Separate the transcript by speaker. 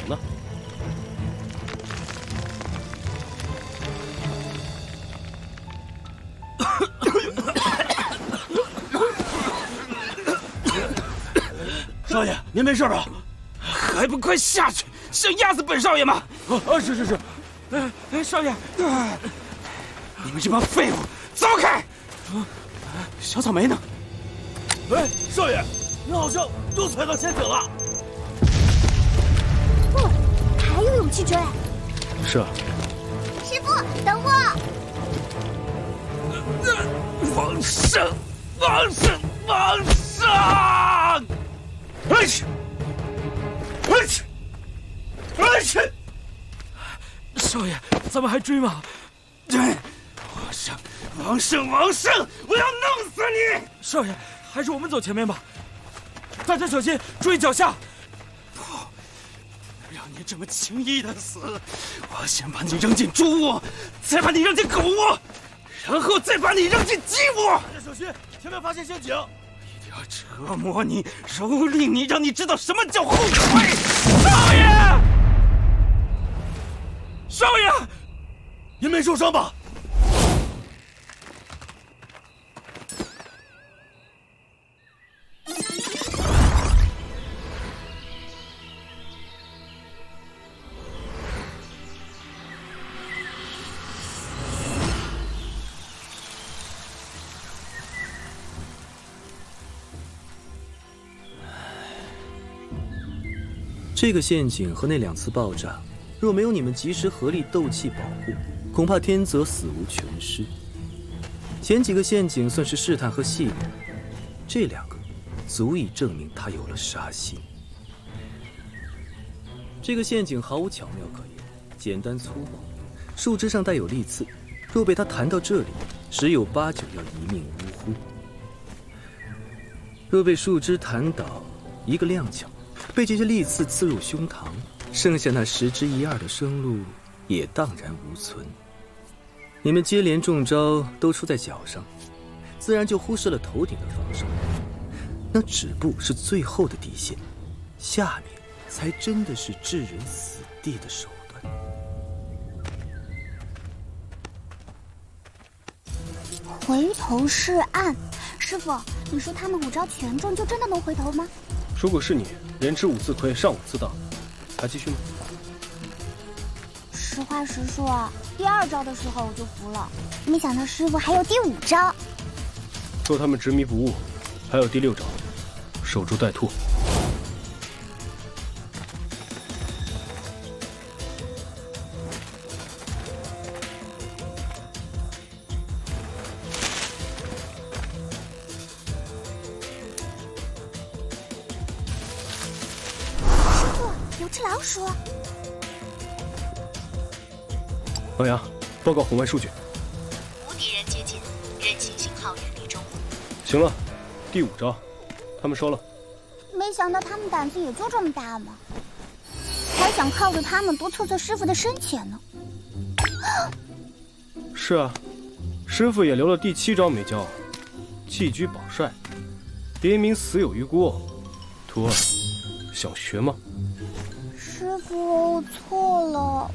Speaker 1: 呢？
Speaker 2: 少爷，您没事吧？
Speaker 3: 还不快下去，想压死本少爷吗？
Speaker 2: 是。
Speaker 3: 少爷，你们这帮废物，走开！
Speaker 2: 小草莓呢？哎，少爷，您好像又踩到陷阱了。
Speaker 4: 不，还有勇气追。
Speaker 1: 是啊。
Speaker 4: 师傅，等我！
Speaker 3: 往上！少爷，咱们还追吗？王胜，我要弄死你！少爷，还是我们走前面吧。大家小心，注意脚下。不，让你这么轻易的死！我先把你扔进猪窝，再把你扔进狗窝，然后再把你扔进鸡窝。
Speaker 2: 大家小心，前面发现陷阱！
Speaker 3: 一定要折磨你，蹂躏你，让你知道什么叫后悔。少爷，少爷，
Speaker 2: 您没受伤吧？
Speaker 5: 这个陷阱和那2次爆炸，若没有你们及时合力斗气保护，恐怕天泽死无全尸。前几个陷阱算是试探和戏弄，这2个足以证明他有了杀心。这个陷阱毫无巧妙可言，简单粗暴，树枝上带有利刺，若被他弹到这里，十有八九要一命呜呼。若被树枝弹倒，一个踉跄，被这些利刺刺入胸膛，剩下那10之1、2的生路也荡然无存。你们接连中招都出在脚上，自然就忽视了头顶的防守。那止步是最后的底线，下面才真的是置人死地的手段。
Speaker 4: 回头是岸，师傅，你说他们5招全中，就真的能回头吗？
Speaker 1: 如果是你，连吃5次亏，上5次当，还继续吗？
Speaker 4: 实话实说啊，第2招的时候我就服了，没想到师傅还有第5招。
Speaker 1: 若他们执迷不悟，还有第6招，守株待兔。
Speaker 4: 有只老鼠。
Speaker 1: 王阳，报告红外数据。
Speaker 6: 无敌人接近，人形信号远离中。
Speaker 1: 行了，第5招，他们收了。
Speaker 4: 没想到他们胆子也就这么大嘛，还想靠着他们多测测师傅的深浅呢。
Speaker 1: 是啊，师傅也留了第7招没教，寄居保帅，别名死有余辜。徒儿，想学吗？
Speaker 4: 师傅，错了。